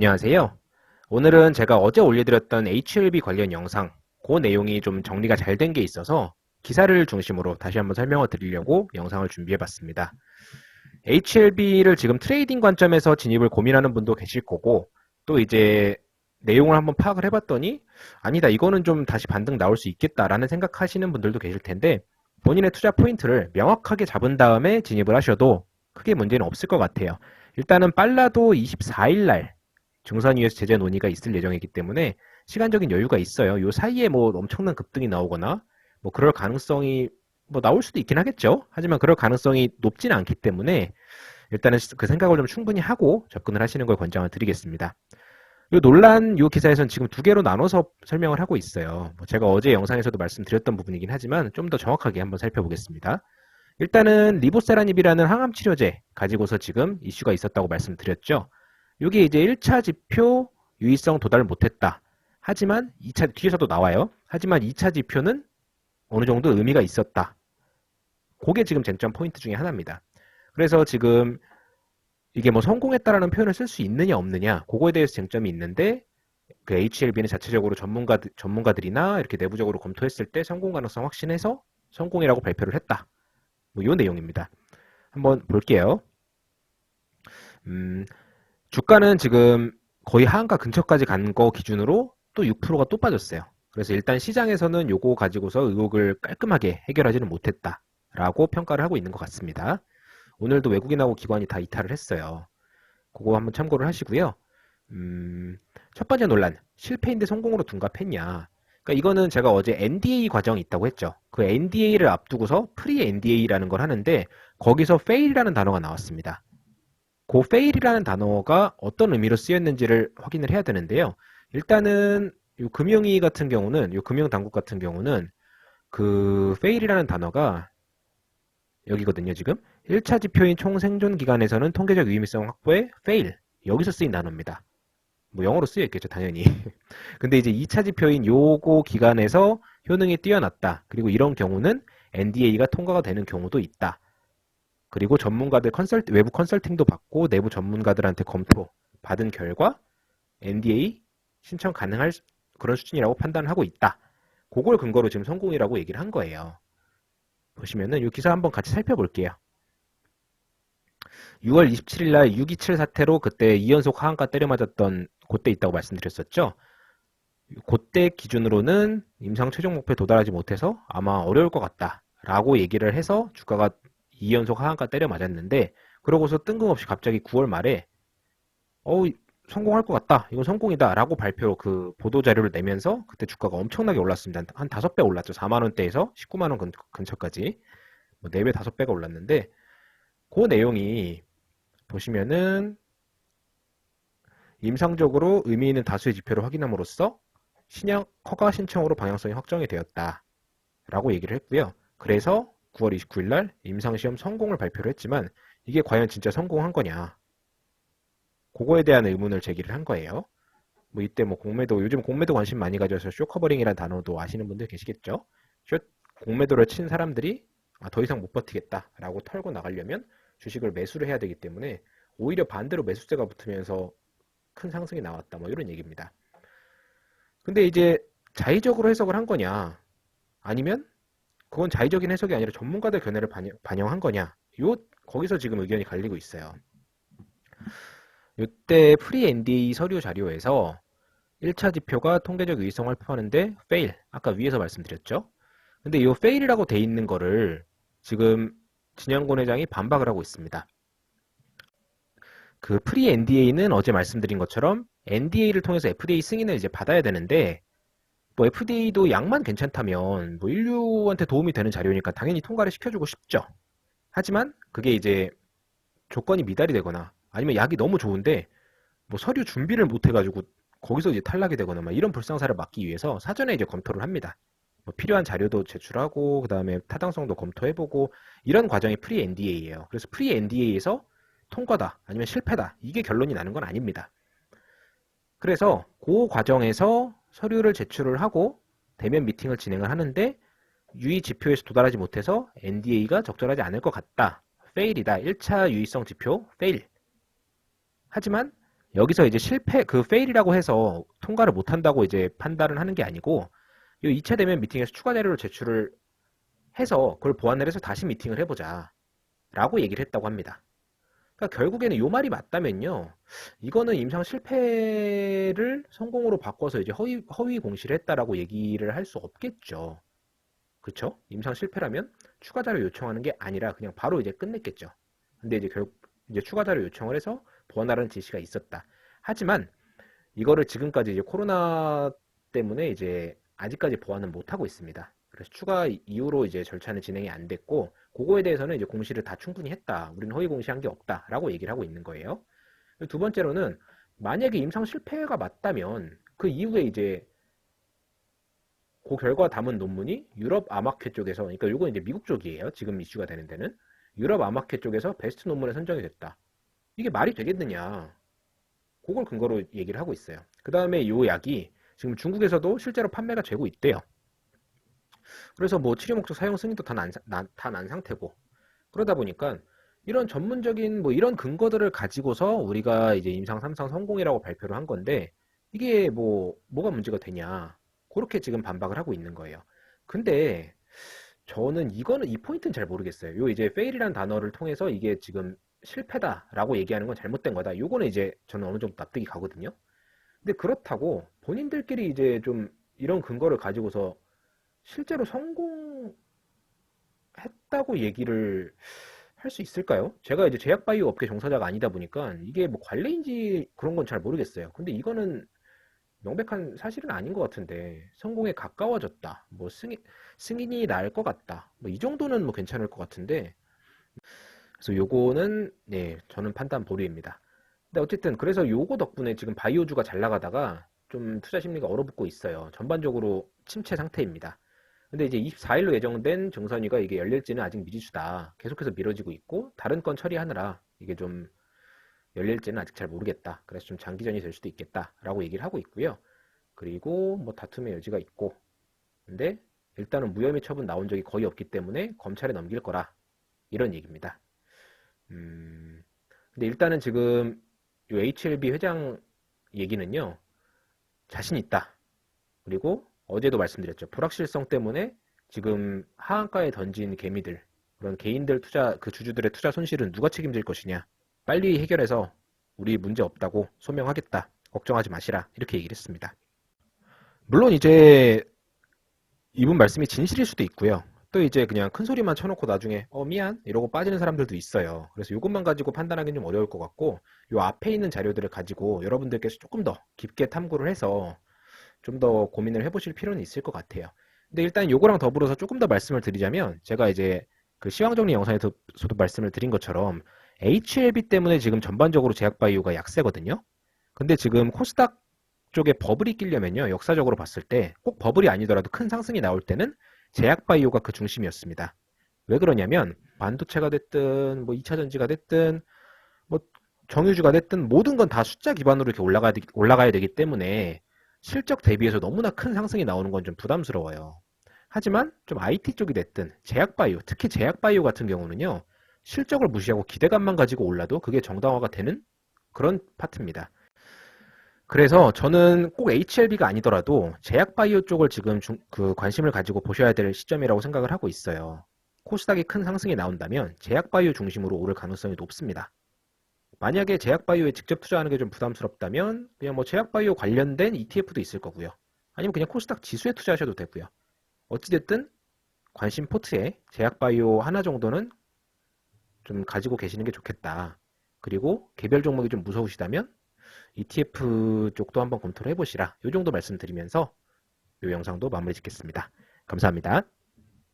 안녕하세요. 오늘은 제가 어제 올려드렸던 HLB 관련 영상, 그 내용이 좀 정리가 잘 된 게 있어서 기사를 중심으로 다시 한번 설명을 드리려고 영상을 준비해봤습니다. HLB를 지금 트레이딩 관점에서 진입을 고민하는 분도 계실 거고, 또 이제 내용을 한번 파악을 해봤더니 아니다, 이거는 좀 다시 반등 나올 수 있겠다라는 생각하시는 분들도 계실 텐데, 본인의 투자 포인트를 명확하게 잡은 다음에 진입을 하셔도 크게 문제는 없을 것 같아요. 일단은 빨라도 24일 날 중선위에서 제재 논의가 있을 예정이기 때문에 시간적인 여유가 있어요. 요 사이에 뭐 엄청난 급등이 나오거나 뭐 그럴 가능성이 뭐 나올 수도 있긴 하겠죠. 하지만 그럴 가능성이 높지는 않기 때문에 일단은 그 생각을 좀 충분히 하고 접근을 하시는 걸 권장을 드리겠습니다. 요 논란 요 기사에서는 지금 두 개로 나눠서 설명을 하고 있어요. 뭐 제가 어제 영상에서도 말씀드렸던 부분이긴 하지만 좀 더 정확하게 한번 살펴보겠습니다. 일단은 리보세라닙이라는 항암 치료제 가지고서 지금 이슈가 있었다고 말씀드렸죠. 이게 이제 1차 지표 유의성 도달을 못했다. 하지만 2차 뒤에서도 나와요. 하지만 2차 지표는 어느 정도 의미가 있었다. 그게 지금 쟁점 포인트 중에 하나입니다. 그래서 지금 이게 뭐 성공했다라는 표현을 쓸 수 있느냐 없느냐 그거에 대해서 쟁점이 있는데 그 HLB는 자체적으로 전문가들이나 이렇게 내부적으로 검토했을 때 성공 가능성 확신해서 성공이라고 발표를 했다. 뭐 이 내용입니다. 한번 볼게요. 주가는 지금 거의 하한가 근처까지 간 거 기준으로 또 6%가 또 빠졌어요. 그래서 일단 시장에서는 요거 가지고서 의혹을 깔끔하게 해결하지는 못했다라고 평가를 하고 있는 것 같습니다. 오늘도 외국인하고 기관이 다 이탈을 했어요. 그거 한번 참고를 하시고요. 첫 번째 논란, 실패인데 성공으로 둔갑했냐. 그러니까 이거는 제가 어제 NDA 과정이 있다고 했죠. 그 NDA를 앞두고서 프리 NDA라는 걸 하는데 거기서 fail이라는 단어가 나왔습니다. 그 fail이라는 단어가 어떤 의미로 쓰였는지를 확인을 해야 되는데요. 일단은 요 금융위 같은 경우는 요 금융당국 같은 경우는 그 fail이라는 단어가 여기거든요. 지금 1차 지표인 총생존 기간에서는 통계적 유의미성 확보에 fail 여기서 쓰인 단어입니다. 뭐 영어로 쓰여 있겠죠, 당연히. 근데 이제 2차 지표인 요거 기간에서 효능이 뛰어났다. 그리고 이런 경우는 NDA가 통과가 되는 경우도 있다. 그리고 전문가들 외부 컨설팅도 받고 내부 전문가들한테 검토 받은 결과 NDA 신청 가능할 그런 수준이라고 판단하고 있다. 그걸 근거로 지금 성공이라고 얘기를 한 거예요. 보시면은 이 기사 한번 같이 살펴볼게요. 6월 27일 날 627 사태로 그때 2연속 하한가 때려맞았던 그때 있다고 말씀드렸었죠. 그때 기준으로는 임상 최종 목표에 도달하지 못해서 아마 어려울 것 같다 라고 얘기를 해서 주가가 2연속 하한가 때려 맞았는데 그러고서 뜬금없이 갑자기 9월 말에 성공할 것 같다. 이건 성공이다. 라고 발표 그 보도자료를 내면서 그때 주가가 엄청나게 올랐습니다. 한 5배 올랐죠. 4만원대에서 19만원 근처까지. 뭐 4배, 5배가 올랐는데 그 내용이 보시면은 임상적으로 의미 있는 다수의 지표를 확인함으로써 허가 신청으로 방향성이 확정이 되었다. 라고 얘기를 했고요. 그래서 9월 29일 날 임상시험 성공을 발표를 했지만 이게 과연 진짜 성공한 거냐. 그거에 대한 의문을 제기를 한 거예요. 뭐 이때 뭐 공매도, 요즘 공매도 관심 많이 가져서 쇼커버링이라는 단어도 아시는 분들 계시겠죠. 공매도를 친 사람들이 더 이상 못 버티겠다라고 털고 나가려면 주식을 매수를 해야 되기 때문에 오히려 반대로 매수세가 붙으면서 큰 상승이 나왔다. 뭐 이런 얘기입니다. 근데 이제 자의적으로 해석을 한 거냐 아니면 그건 자의적인 해석이 아니라 전문가들 견해를 반영한 거냐 거기서 지금 의견이 갈리고 있어요. 이때 프리 NDA 서류 자료에서 1차 지표가 통계적 유의성을 확보하는데 fail 아까 위에서 말씀드렸죠. 근데 이 fail이라고 돼 있는 거를 지금 진영권 회장이 반박을 하고 있습니다. 그 프리 NDA는 어제 말씀드린 것처럼 NDA를 통해서 FDA 승인을 이제 받아야 되는데 뭐 FDA도 약만 괜찮다면 뭐 인류한테 도움이 되는 자료니까 당연히 통과를 시켜주고 싶죠. 하지만 그게 이제 조건이 미달이 되거나 아니면 약이 너무 좋은데 뭐 서류 준비를 못 해가지고 거기서 이제 탈락이 되거나 막 이런 불상사를 막기 위해서 사전에 이제 검토를 합니다. 뭐 필요한 자료도 제출하고 그 다음에 타당성도 검토해보고 이런 과정이 프리 NDA예요. 그래서 프리 NDA에서 통과다 아니면 실패다 이게 결론이 나는 건 아닙니다. 그래서 그 과정에서 서류를 제출을 하고 대면 미팅을 진행을 하는데 유의 지표에서 도달하지 못해서 NDA가 적절하지 않을 것 같다. fail이다. 1차 유의성 지표 fail. 하지만 여기서 이제 실패, 그 fail이라고 해서 통과를 못한다고 이제 판단을 하는 게 아니고, 이 2차 대면 미팅에서 추가 자료를 제출을 해서 그걸 보완을 해서 다시 미팅을 해보자 라고 얘기를 했다고 합니다. 그러니까 결국에는 요 말이 맞다면요, 이거는 임상 실패를 성공으로 바꿔서 이제 허위 공시를 했다라고 얘기를 할 수 없겠죠. 그쵸? 임상 실패라면 추가 자료 요청하는 게 아니라 그냥 바로 이제 끝냈겠죠. 근데 이제 이제 추가 자료 요청을 해서 보완하라는 지시가 있었다. 하지만 이거를 지금까지 이제 코로나 때문에 이제 아직까지 보완은 못 하고 있습니다. 그래서 추가 이후로 이제 절차는 진행이 안 됐고, 그거에 대해서는 이제 공시를 다 충분히 했다. 우리는 허위 공시한 게 없다라고 얘기를 하고 있는 거예요. 두 번째로는 만약에 임상 실패가 맞다면 그 이후에 이제 그 결과 담은 논문이 유럽 아마케 쪽에서, 그러니까 이건 이제 미국 쪽이에요. 지금 이슈가 되는 데는 유럽 아마케 쪽에서 베스트 논문에 선정이 됐다. 이게 말이 되겠느냐? 그걸 근거로 얘기를 하고 있어요. 그 다음에 이 약이 지금 중국에서도 실제로 판매가 되고 있대요. 그래서 뭐 치료 목적 사용 승인도 다 난 상태고, 그러다 보니까 이런 전문적인 뭐 이런 근거들을 가지고서 우리가 이제 임상 3상 성공이라고 발표를 한 건데, 이게 뭐가 문제가 되냐, 그렇게 지금 반박을 하고 있는 거예요. 근데 저는 이 포인트는 잘 모르겠어요. 요 이제 fail이라는 단어를 통해서 이게 지금 실패다라고 얘기하는 건 잘못된 거다. 요거는 이제 저는 어느 정도 납득이 가거든요. 근데 그렇다고 본인들끼리 이제 좀 이런 근거를 가지고서 실제로 성공했다고 얘기를 할 수 있을까요? 제가 이제 제약바이오 업계 종사자가 아니다 보니까 이게 뭐 관례인지 그런 건 잘 모르겠어요. 근데 이거는 명백한 사실은 아닌 것 같은데, 성공에 가까워졌다, 뭐 승인이 날 것 같다, 뭐 이 정도는 뭐 괜찮을 것 같은데, 그래서 요거는 네, 저는 판단 보류입니다. 근데 어쨌든 그래서 요거 덕분에 지금 바이오주가 잘 나가다가 좀 투자 심리가 얼어붙고 있어요. 전반적으로 침체 상태입니다. 근데 이제 24일로 예정된 정선위가 이게 열릴지는 아직 미지수다. 계속해서 미뤄지고 있고, 다른 건 처리하느라 이게 좀 열릴지는 아직 잘 모르겠다. 그래서 좀 장기전이 될 수도 있겠다라고 얘기를 하고 있고요. 그리고 뭐 다툼의 여지가 있고, 근데 일단은 무혐의 처분 나온 적이 거의 없기 때문에 검찰에 넘길 거라, 이런 얘기입니다. 근데 일단은 지금 이 HLB 회장 얘기는요, 자신 있다. 그리고 어제도 말씀드렸죠. 불확실성 때문에 지금 하한가에 던진 개미들, 그런 개인들 투자, 그 주주들의 투자 손실은 누가 책임질 것이냐. 빨리 해결해서 우리 문제 없다고 소명하겠다. 걱정하지 마시라. 이렇게 얘기를 했습니다. 물론 이제 이분 말씀이 진실일 수도 있고요. 또 이제 그냥 큰 소리만 쳐놓고 나중에 미안 이러고 빠지는 사람들도 있어요. 그래서 이것만 가지고 판단하기는 좀 어려울 것 같고, 요 앞에 있는 자료들을 가지고 여러분들께서 조금 더 깊게 탐구를 해서 좀 더 고민을 해보실 필요는 있을 것 같아요. 근데 일단 요거랑 더불어서 조금 더 말씀을 드리자면, 제가 이제 그 시황정리 영상에서도 말씀을 드린 것처럼 HLB 때문에 지금 전반적으로 제약바이오가 약세거든요. 근데 지금 코스닥 쪽에 버블이 끼려면요, 역사적으로 봤을 때 꼭 버블이 아니더라도 큰 상승이 나올 때는 제약바이오가 그 중심이었습니다. 왜 그러냐면 반도체가 됐든 뭐 2차 전지가 됐든 뭐 정유주가 됐든 모든 건 다 숫자 기반으로 이렇게 올라가야 되기 때문에 실적 대비해서 너무나 큰 상승이 나오는 건 좀 부담스러워요. 하지만 좀 IT 쪽이 됐든 제약바이오, 특히 제약바이오 같은 경우는요, 실적을 무시하고 기대감만 가지고 올라도 그게 정당화가 되는 그런 파트입니다. 그래서 저는 꼭 HLB가 아니더라도 제약바이오 쪽을 지금 그 관심을 가지고 보셔야 될 시점이라고 생각을 하고 있어요. 코스닥이 큰 상승이 나온다면 제약바이오 중심으로 오를 가능성이 높습니다. 만약에 제약바이오에 직접 투자하는 게 좀 부담스럽다면 그냥 뭐 제약바이오 관련된 ETF도 있을 거고요. 아니면 그냥 코스닥 지수에 투자하셔도 되고요. 어찌됐든 관심 포트에 제약바이오 하나 정도는 좀 가지고 계시는 게 좋겠다. 그리고 개별 종목이 좀 무서우시다면 ETF 쪽도 한번 검토를 해보시라. 이 정도 말씀드리면서 이 영상도 마무리 짓겠습니다. 감사합니다.